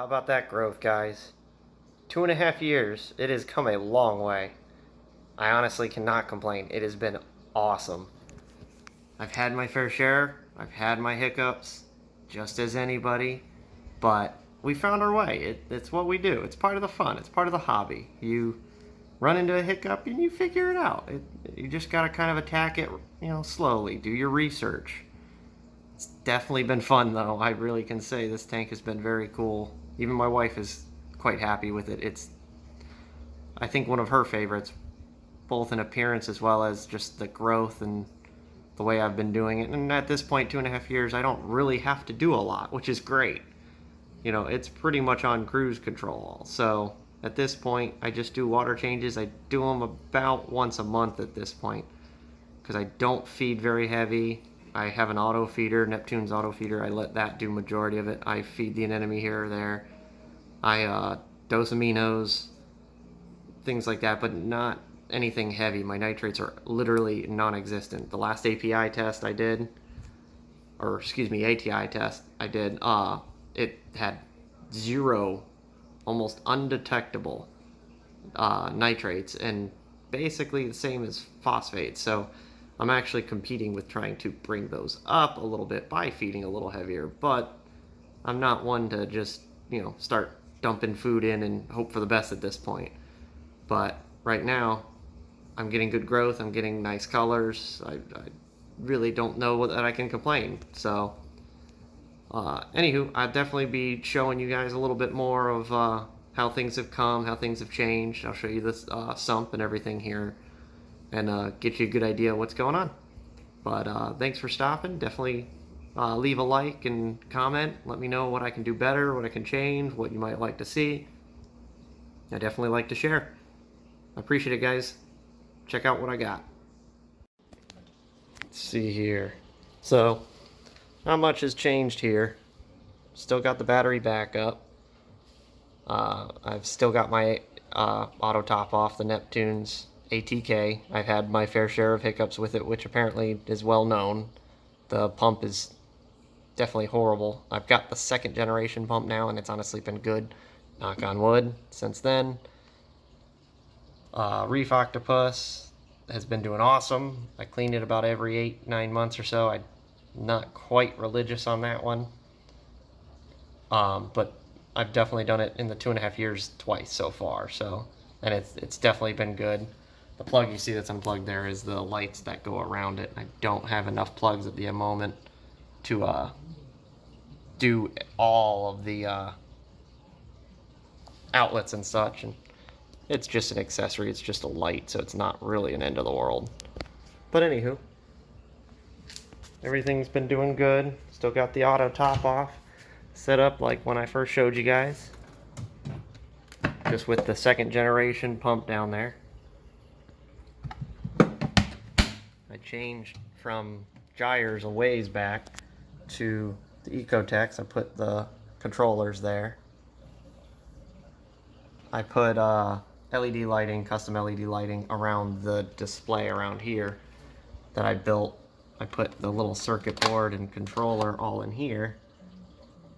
How about that growth, guys? 2.5 years. It has come a long way. I honestly cannot complain. It has been awesome. I've had my fair share. I've had my hiccups, just as anybody. But we found our way. It's what we do. It's part of the fun. It's part of the hobby. You run into a hiccup and you figure it out. You just gotta kind of attack it, slowly. Do your research. It's definitely been fun, though. I really can say this tank has been very cool. Even my wife is quite happy with it. It's, I think, one of her favorites, both in appearance as well as just the growth and the way I've been doing it. And at this point, 2.5 years, I don't really have to do a lot, which is great. It's pretty much on cruise control. So at this point, I just do water changes. I do them about once a month at this point because I don't feed very heavy. I have an auto feeder, Neptune's auto feeder. I let that do majority of it. I feed the anemone here or there. I dose aminos, things like that, but not anything heavy. My nitrates are literally non-existent. The last API test I did, or excuse me, ATI test I did, it had 0, almost undetectable nitrates, and basically the same as phosphate. So I'm actually competing with trying to bring those up a little bit by feeding a little heavier, but I'm not one to just, start dumping food in and hope for the best at this point. But right now, I'm getting good growth, I'm getting nice colors. I really don't know that I can complain. So, anywho, I'll definitely be showing you guys a little bit more of how things have come, how things have changed. I'll show you this sump and everything here, and get you a good idea of what's going on. But thanks for stopping. Definitely leave a like and comment. Let me know what I can do better, what I can change, what you might like to see. I definitely like to share. I appreciate it, guys. Check out what I got. Let's see here. So, not much has changed here. Still got the battery backup. I've still got my auto top off, the Neptune's ATK. I've had my fair share of hiccups with it, which apparently is well known. The pump is definitely horrible. I've got the 2nd generation pump now, and it's honestly been good. Knock on wood since then. Reef Octopus has been doing awesome. I clean it about every 8-9 months or so. I'm not quite religious on that one. But I've definitely done it in the 2.5 years twice so far. So, and it's definitely been good. The plug you see that's unplugged there is the lights that go around it. I don't have enough plugs at the moment to do all of the outlets and such, and it's just an accessory. It's just a light, so it's not really an end of the world. But anywho, everything's been doing good. Still got the auto top off, set up like when I first showed you guys, just with the 2nd generation pump down there. I changed from gyres a ways back to the Ecotex. I put the controllers there. I put LED lighting, custom LED lighting around the display around here that I built. I put the little circuit board and controller all in here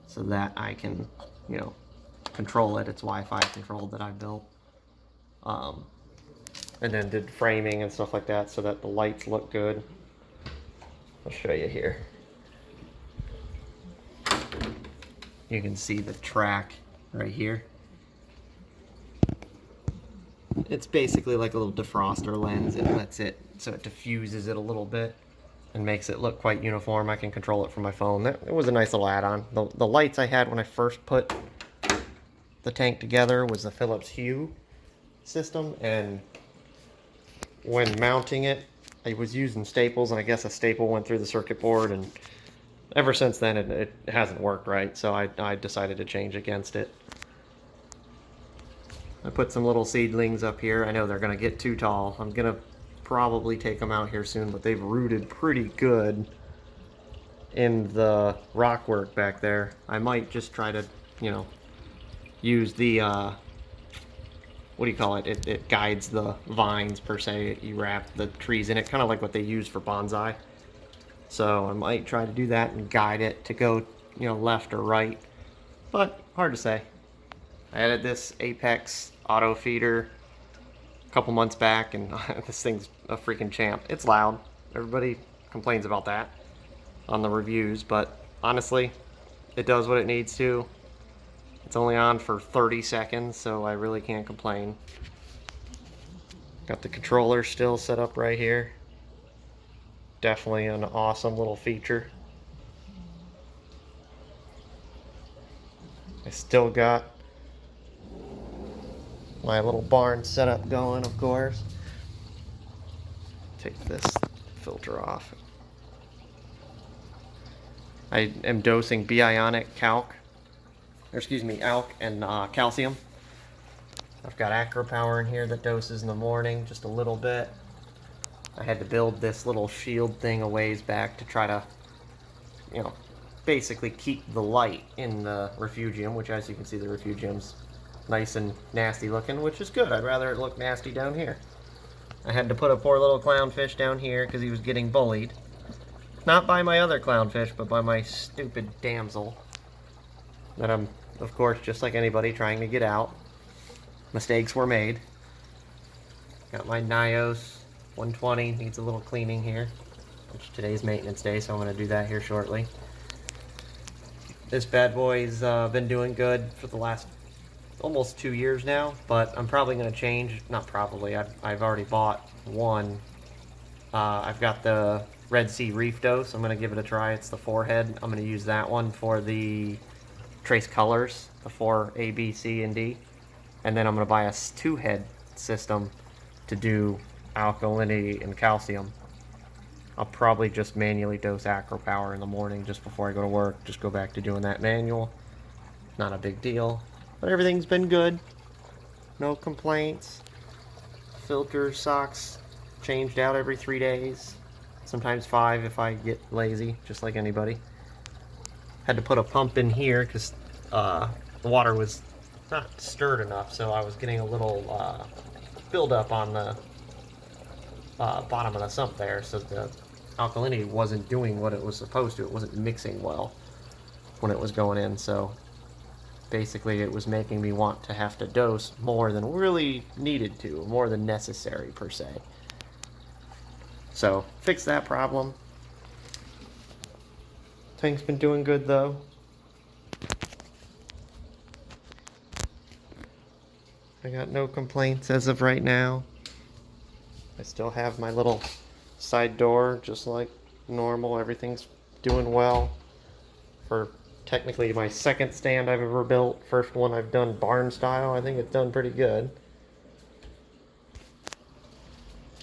so that I can, control it. It's Wi-Fi controlled that I built. And then did framing and stuff like that so that the lights look good. I'll show you here. You can see the track right here. It's basically like a little defroster lens. It lets it, so it diffuses it a little bit and makes it look quite uniform. I can control it from my phone. It was a nice little add-on. The lights I had when I first put the tank together was the Philips Hue system, and when mounting it, I was using staples, and I guess a staple went through the circuit board, and ever since then it hasn't worked right, so I decided to change against it. I put some little seedlings up here. I know they're going to get too tall. I'm going to probably take them out here soon, but they've rooted pretty good in the rock work back there. I might just try to, use the, what do you call it? It guides the vines, per se. You wrap the trees in it, kind of like what they use for bonsai. So I might try to do that and guide it to go, left or right. But hard to say. I added this Apex auto feeder a couple months back, and this thing's a freaking champ. It's loud. Everybody complains about that on the reviews, but honestly, it does what it needs to. It's only on for 30 seconds, so I really can't complain. Got the controller still set up right here. Definitely an awesome little feature. I still got my little barn setup going, of course. Take this filter off. I am dosing Bio-Ionic alk and calcium. I've got Acro Power in here that doses in the morning, just a little bit. I had to build this little shield thing a ways back to try to, you know, basically keep the light in the refugium, which, as you can see, the refugium's nice and nasty looking, which is good. I'd rather it look nasty down here. I had to put a poor little clownfish down here because he was getting bullied. Not by my other clownfish, but by my stupid damsel. That I'm, of course, just like anybody, trying to get out. Mistakes were made. Got my Nios 120, needs a little cleaning here, which today's maintenance day, so I'm going to do that here shortly. This bad boy's been doing good for the last almost 2 years now, but I'm probably going to change. Not probably, I've already bought one. I've got the RedSea ReefDose. I'm going to give it a try. It's the 4-head. I'm going to use that one for the trace colors, the 4 A, B, C, and D. And then I'm going to buy a 2-head system to do alkalinity and calcium. I'll probably just manually dose Acro Power in the morning just before I go to work. Just go back to doing that manual. Not a big deal. But everything's been good. No complaints. Filter socks changed out every 3 days. Sometimes 5 if I get lazy, just like anybody. Had to put a pump in here because the water was not stirred enough, so I was getting a little buildup on the bottom of the sump there, so the alkalinity wasn't doing what it was supposed to. It wasn't mixing well when it was going in, so basically it was making me want to have to dose more than really needed to, more than necessary per se. So fix that problem. Tank's been doing good though. I got no complaints as of right now. I still have my little side door just like normal. Everything's doing well. For technically my second stand I've ever built. First one I've done barn style. I think it's done pretty good.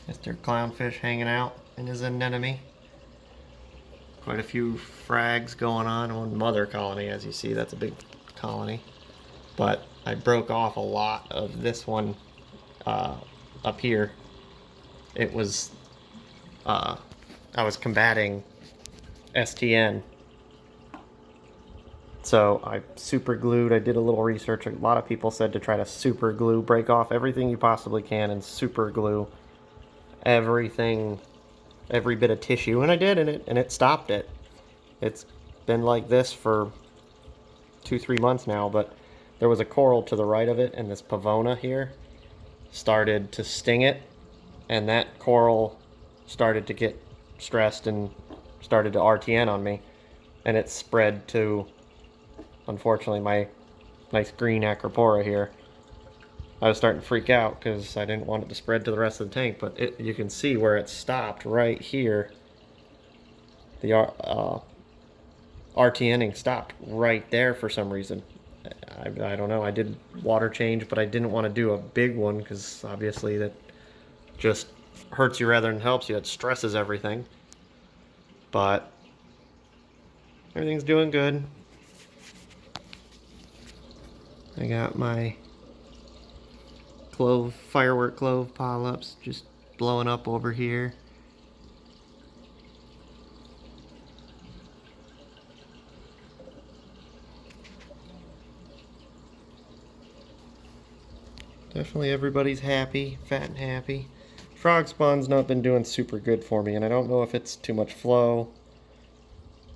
Mr. Clownfish hanging out in his anemone. Quite a few frags going on mother colony, as you see. That's a big colony. But I broke off a lot of this one up here. It was, I was combating STN. So I super glued. I did a little research. A lot of people said to try to super glue, break off everything you possibly can and super glue everything, every bit of tissue. And I did, and it stopped it. It's been like this for 2-3 months now, but there was a coral to the right of it, and this pavona here started to sting it, and that coral started to get stressed and started to RTN on me, and it spread to, unfortunately, my nice green acropora here. I was starting to freak out because I didn't want it to spread to the rest of the tank, but you can see where it stopped right here. The RTNing stopped right there for some reason. I don't know. I did water change, but I didn't want to do a big one because obviously that just hurts you rather than helps you. It stresses everything. But everything's doing good. I got my firework clove polyps just blowing up over here. Definitely everybody's happy, fat and happy. Frog spawn's not been doing super good for me, and I don't know if it's too much flow.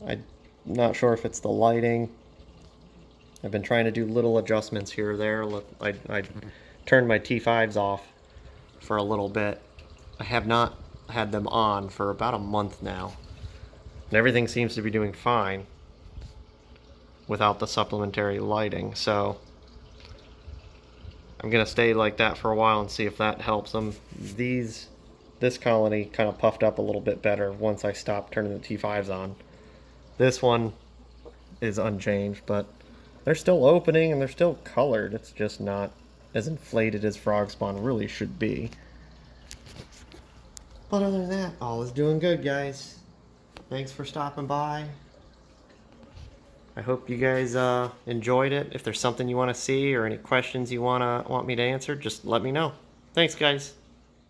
I'm not sure if it's the lighting. I've been trying to do little adjustments here or there. I turned my T5s off for a little bit. I have not had them on for about a month now. And everything seems to be doing fine without the supplementary lighting. So I'm gonna stay like that for a while and see if that helps them. This colony kind of puffed up a little bit better once I stopped turning the T5s on. This one is unchanged, but they're still opening and they're still colored. It's just not as inflated as frog spawn really should be. But other than that, all is doing good, guys. Thanks for stopping by. I hope you guys enjoyed it. If there's something you want to see or any questions you want me to answer, just let me know. Thanks, guys.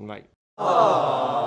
Bye. Aww.